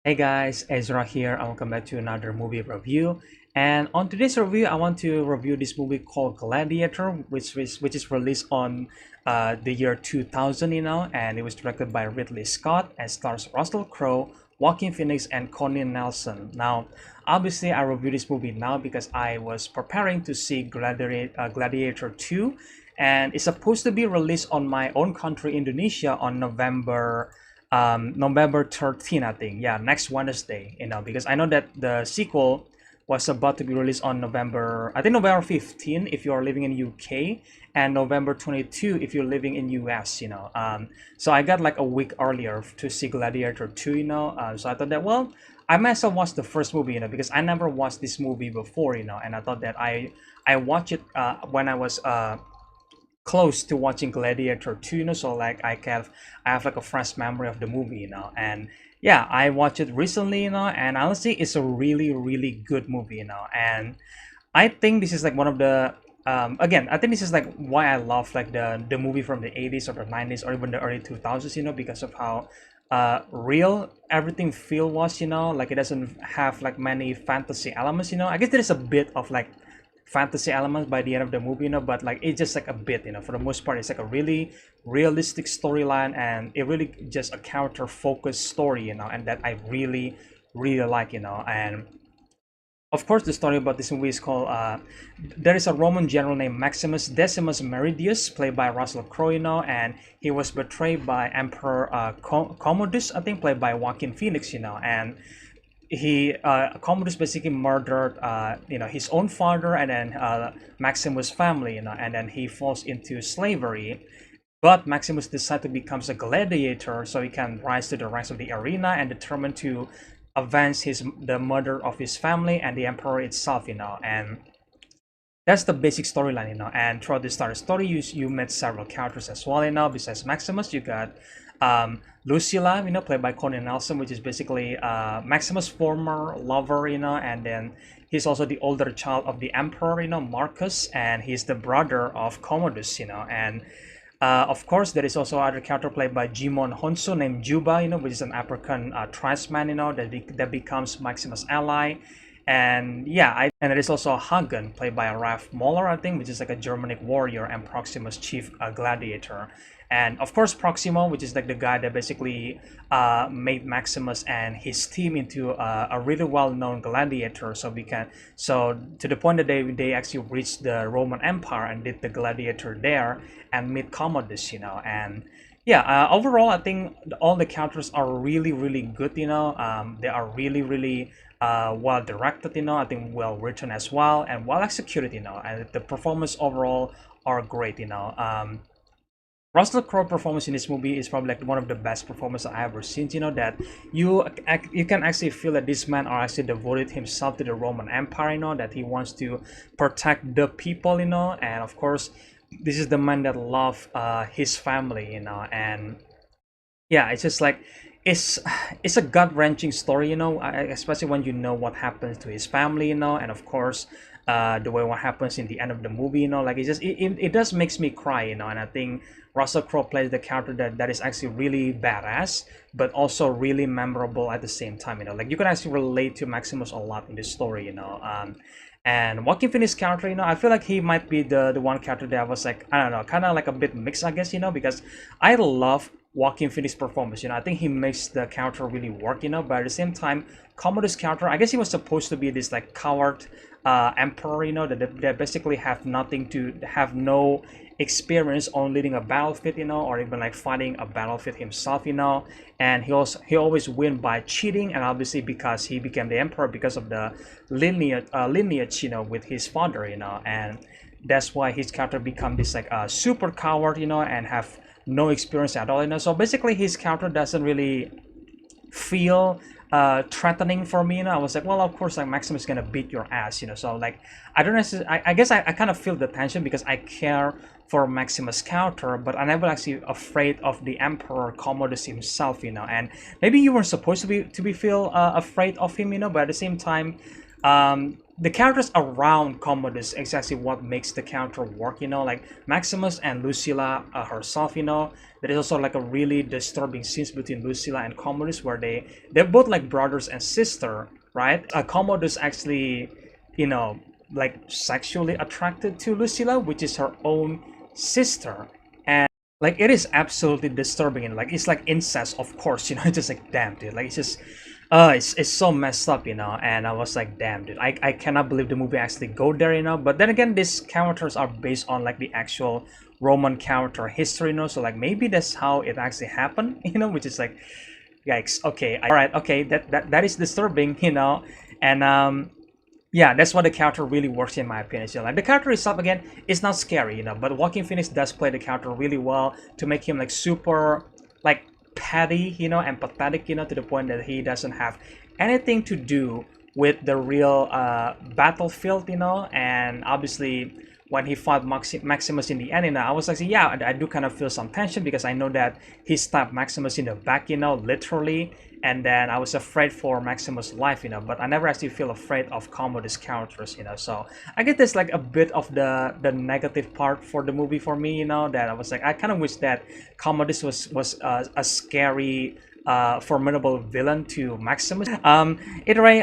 Hey guys, Ezra here and welcome back to another movie review. And on today's review, I want to review this movie called Gladiator, which is released on the year 2000, and it was directed by Ridley Scott and stars Russell Crowe, Joaquin Phoenix, and connienielsen. Now, obviously, I review this movie now because I was preparing to see Gladiator 2, and it's supposed to be released on my own country, Indonesia, on November 13th, I think. Yeah, next Wednesday, because I know that the sequel was about to be released on I think November 15 if you're living in UK, and November 22 if you're living in US. So I got like a week earlier to see Gladiator 2, so I thought that, well, I might as well watch the first movie, because I never watched this movie before, and I thought that I watched it when I was close to watching Gladiator 2, so like I have like a fresh memory of the movie, and yeah, I watched it recently, and honestly, it's a really, really good movie, and I think this is like one of the again, I think this is like why I love like the movie from the 80s or the 90s or even the early 2000s, because of how real everything feel was, like it doesn't have like many fantasy elements, I guess there is a bit of like fantasy elements by the end of the movie, but like it's just like a bit, for the most part it's like a really realistic storyline, and it really just a character focused story, and that I really really like, and of course the story about this movie is called there is a Roman general named Maximus Decimus Meridius, played by Russell Crowe, and he was betrayed by Emperor Commodus, I think, played by Joaquin Phoenix, and Commodus basically murdered his own father, and then Maximus' family, and then he falls into slavery. But Maximus decides to become a gladiator so he can rise to the ranks of the arena and determined to avenge the murder of his family and the emperor itself, and that's the basic storyline, and throughout the story you met several characters as well, besides Maximus you got Lucilla, played by connienielsen, which is basically Maximus' former lover, and then he's also the older child of the emperor, Marcus, and he's the brother of Commodus, and of course there is also other character played by djimonhounsou named Juba, which is an African tribesman, that becomes Maximus' ally. And yeah, and there is also Hagen, played by Ralph Moller, I think, which is like a Germanic warrior and Proximus chief gladiator. And of course, Proximo, which is like the guy that basically made Maximus and his team into a really well-known gladiator. So to the point that they actually reached the Roman Empire and did the gladiator there and meet Commodus, and yeah, overall, I think all the characters are really, really good. They are really, really well directed. I think well written as well and well executed. And the performance overall are great. Russell Crowe performance in this movie is probably like one of the best performances I ever seen. That you can actually feel that this man are actually devoted himself to the Roman Empire. That he wants to protect the people. And of course, this is the man that love his family. And yeah, it's just like it's a gut-wrenching story, especially when you know what happens to his family, and of course the way what happens in the end of the movie, like it does makes me cry, and I think Russell Crowe plays the character that is actually really badass but also really memorable at the same time, like you can actually relate to Maximus a lot in this story, and Joaquin Phoenix character, I feel like he might be the one character that was like, I don't know, kind of like a bit mixed, I guess, because I love Joaquin Phoenix performance. I think he makes the character really work, but at the same time, Commodus character, I guess he was supposed to be this like coward emperor, that basically have no experience on leading a battlefield, or even like fighting a battlefield himself, and he always win by cheating, and obviously because he became the emperor because of the lineage, with his father, and that's why his character become this like super coward, and have no experience at all, so basically his character doesn't really feel threatening for me, I was like, well, of course, like Maximus is gonna beat your ass, so like I don't necessarily, I guess I kind of feel the tension because I care for Maximus character, but I'm never actually afraid of the emperor Commodus himself, and maybe you were supposed to be feel afraid of him, but at the same time, the characters around Commodus is actually what makes the character work, like Maximus and Lucilla herself, there is also like a really disturbing scenes between Lucilla and Commodus where they're both like brothers and sister, right? Commodus actually, like sexually attracted to Lucilla, which is her own sister. And like it is absolutely disturbing, and like it's like incest, of course, it's just like damn dude, like it's just it's so messed up, and I was like damn dude, I cannot believe the movie actually go there, but then again these characters are based on like the actual Roman character history, so like maybe that's how it actually happened, which is like yikes. Okay, all right, okay, that is disturbing, and yeah, that's what the character really works in my opinion. Like the character itself again is not scary, but Joaquin Phoenix does play the character really well to make him like super like petty, and pathetic, to the point that he doesn't have anything to do with the real battlefield, and obviously when he fought Maximus in the end, I was like, yeah, I do kind of feel some tension because I know that he stabbed Maximus in the back, literally, and then I was afraid for Maximus' life, but I never actually feel afraid of Commodus characters, so I get this like a bit of the negative part for the movie for me, that I was like, I kind of wish that Commodus was a scary formidable villain to Maximus. Either way,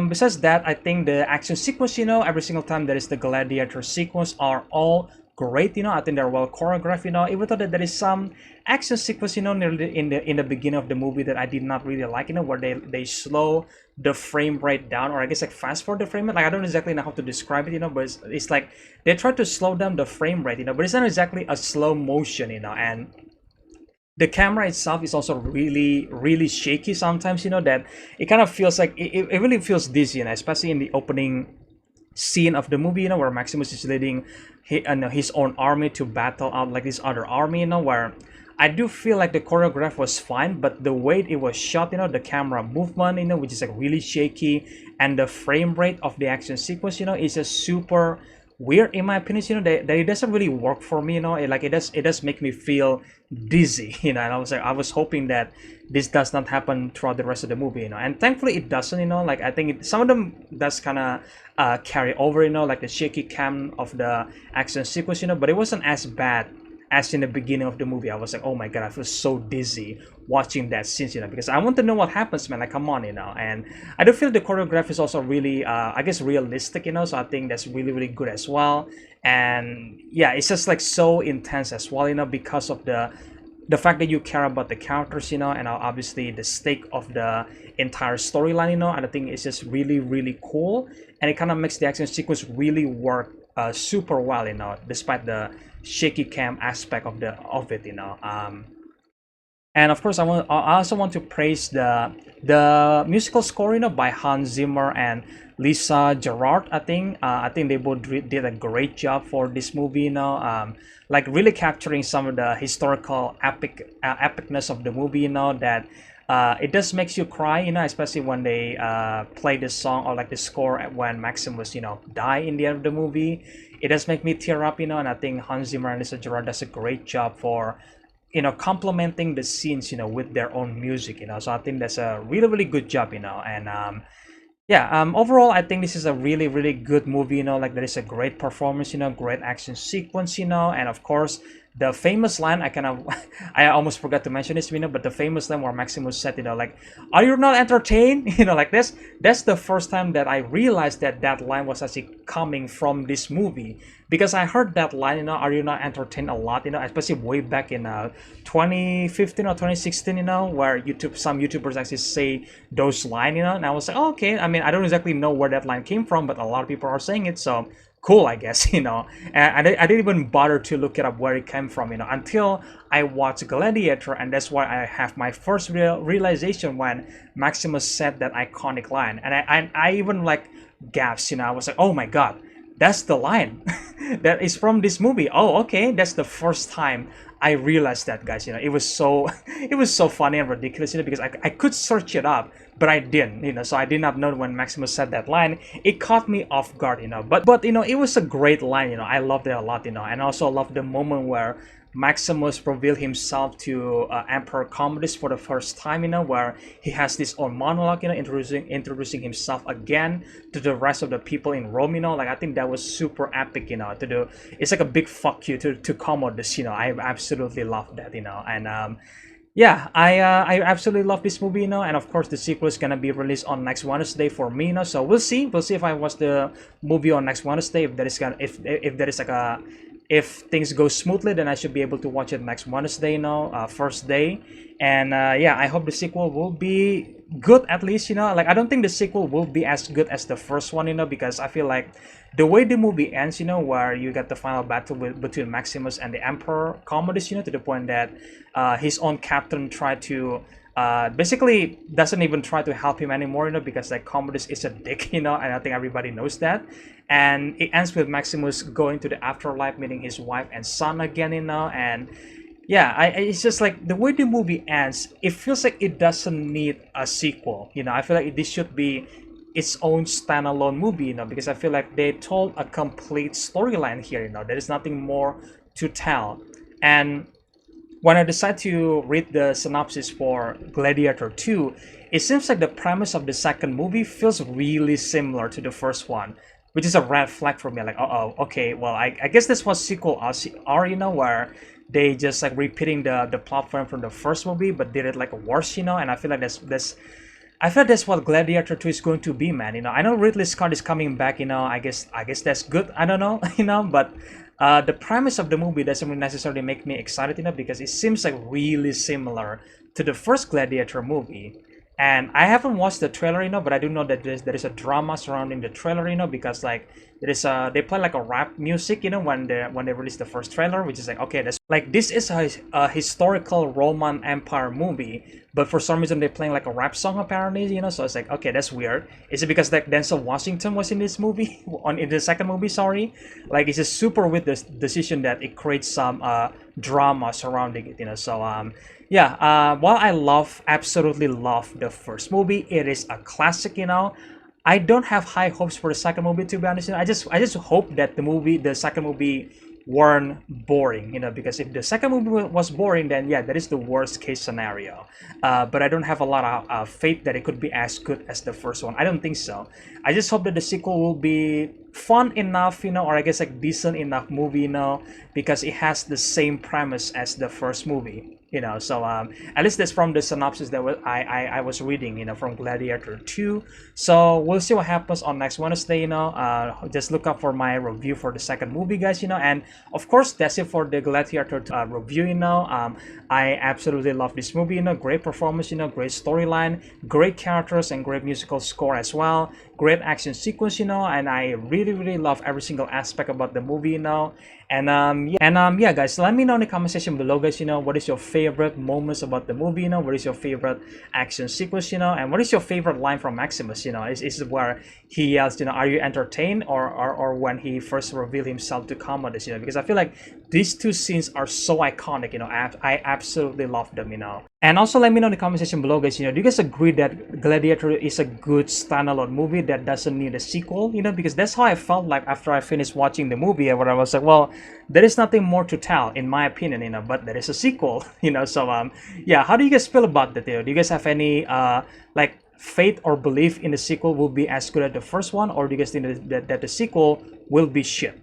besides that, I think the action sequence, every single time there is the Gladiator sequence are all great, I think they're well choreographed, even though that there is some action sequence, near in the beginning of the movie that I did not really like, where they slow the frame rate down, or I guess like fast forward the frame rate. Like I don't exactly know how to describe it, but it's like they try to slow down the frame rate, but it's not exactly a slow motion, and the camera itself is also really shaky sometimes, that it kind of feels like it really feels dizzy, especially in the opening scene of the movie, where Maximus is leading his own army to battle out like this other army, where I do feel like the choreograph was fine, but the way it was shot, the camera movement, which is like really shaky, and the frame rate of the action sequence, is just super weird in my opinion, that it doesn't really work for me, it does make me feel dizzy, and I was hoping that this does not happen throughout the rest of the movie, and thankfully it doesn't, like I think some of them does kind of carry over, like the shaky cam of the action sequence, but it wasn't as bad as in the beginning of the movie. I was like, oh my god, I feel so dizzy watching that scene, because I want to know what happens, man. Like, come on, and I do feel the choreography is also really, I guess, realistic, so I think that's really good as well. And yeah, it's just like so intense as well, because of the fact that you care about the characters, and obviously the stake of the entire storyline, and I think it's just really cool, and it kind of makes the action sequence really work super well, despite the shaky cam aspect of it, and of course I also want to praise the musical score, by Hans Zimmer and Lisa Gerard. I think they both did a great job for this movie, like really capturing some of the historical epicness of the movie, that it does makes you cry, especially when they play the song or like the score when Maximus, die in the end of the movie. It does make me tear up, and I think Hans Zimmer and Lisa Gerard does a great job for, complementing the scenes, with their own music, so I think that's a really good job, and yeah, overall I think this is a really good movie, like there is a great performance, great action sequence, and of course the famous line, I almost forgot to mention this, but the famous line where Maximus said, like, are you not entertained? Like this. That's the first time that I realized that line was actually coming from this movie, because I heard that line, are you not entertained, a lot, especially way back in 2015 or 2016, where some YouTubers actually say those lines, and I was like, oh, okay. I mean, I don't exactly know where that line came from, but a lot of people are saying it, so cool, I guess, and I didn't even bother to look it up where it came from, until I watched Gladiator, and that's why I have my first realization when Maximus said that iconic line, and I even like gasped, I was like, oh my god, that's the line that is from this movie. Oh, okay, that's the first time I realized that, guys. It was so it was so funny and ridiculous, because I could search it up, but I didn't, so I did not know when Maximus said that line. It caught me off guard, but it was a great line, I loved it a lot, and also loved the moment where Maximus revealed himself to Emperor Commodus for the first time, where he has this own monologue, introducing himself again to the rest of the people in Rome, like I think that was super epic, to do. It's like a big fuck you to Commodus, I absolutely love that, and yeah, I absolutely love this movie, and of course the sequel is gonna be released on next Wednesday for me, so we'll see if I watch the movie on next Wednesday. If there is gonna if there is like a if things go smoothly, then I should be able to watch it next Wednesday, first day. And yeah, I hope the sequel will be good, at least, like I don't think the sequel will be as good as the first one, because I feel like the way the movie ends, where you get the final battle between Maximus and the Emperor Commodus, to the point that his own captain tried to basically doesn't even try to help him anymore, because like Commodus is a dick, and I think everybody knows that. And it ends with Maximus going to the afterlife, meeting his wife and son again, and yeah, it's just like the way the movie ends, it feels like it doesn't need a sequel. I feel like this should be its own standalone movie, because I feel like they told a complete storyline here. There is nothing more to tell. And when I decided to read the synopsis for Gladiator 2, it seems like the premise of the second movie feels really similar to the first one, which is a red flag for me. Like, okay, well, I guess this was sequel are, where they just like repeating the plot point from the first movie, but did it like worse, and I feel like that's what Gladiator 2 is going to be, man. I know Ridley Scott is coming back, I guess that's good. I don't know, but the premise of the movie doesn't really necessarily make me excited, because it seems like really similar to the first Gladiator movie. And I haven't watched the trailer, but I do know that there is a drama surrounding the trailer, because like they play like a rap music, when they release the first trailer, which is like, okay, that's like this is a historical Roman Empire movie, but for some reason they're playing like a rap song apparently, so it's like, okay, that's weird. Is it because like Denzel Washington was in this movie in the second movie? Sorry, like it's a super weird decision that it creates some drama surrounding it, so yeah, while I absolutely love the first movie, it is a classic, I don't have high hopes for the second movie, to be honest. I just hope that the second movie weren't boring, because if the second movie was boring, then yeah, that is the worst case scenario. But I don't have a lot of faith that it could be as good as the first one. I don't think so. I just hope that the sequel will be fun enough, or I guess like decent enough movie, because it has the same premise as the first movie. So at least that's from the synopsis that I was reading, from Gladiator 2. So we'll see what happens on next Wednesday, just look up for my review for the second movie, guys, and of course that's it for the Gladiator review. I absolutely love this movie, great performance, great storyline, great characters, and great musical score as well, great action sequence, and I really love every single aspect about the movie, and yeah, guys, let me know in the comment section below, guys, what is your favorite moments about the movie, what is your favorite action sequence, and what is your favorite line from Maximus, is it where he yells, are you entertained, or when he first revealed himself to Commodus, because I feel like these two scenes are so iconic, I absolutely love them, And also let me know in the comment section below, guys, do you guys agree that Gladiator is a good standalone movie that doesn't need a sequel, because that's how I felt like after I finished watching the movie, where I was like, well, there is nothing more to tell in my opinion, but there is a sequel, so yeah, how do you guys feel about that? Do you guys have any like faith or belief in the sequel will be as good as the first one, or do you guys think that the sequel will be shit?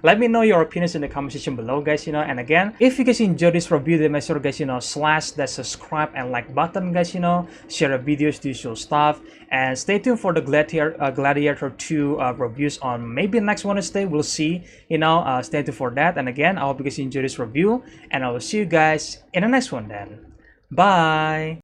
Let me know your opinions in the comment section below, guys, and again, if you guys enjoyed this review, then make sure, guys, slash that subscribe and like button, guys, share the videos, the usual stuff, and stay tuned for the Gladiator 2 reviews on maybe next Wednesday. We'll see, stay tuned for that. And again, I hope you guys enjoyed this review, and I will see you guys in the next one then. Bye.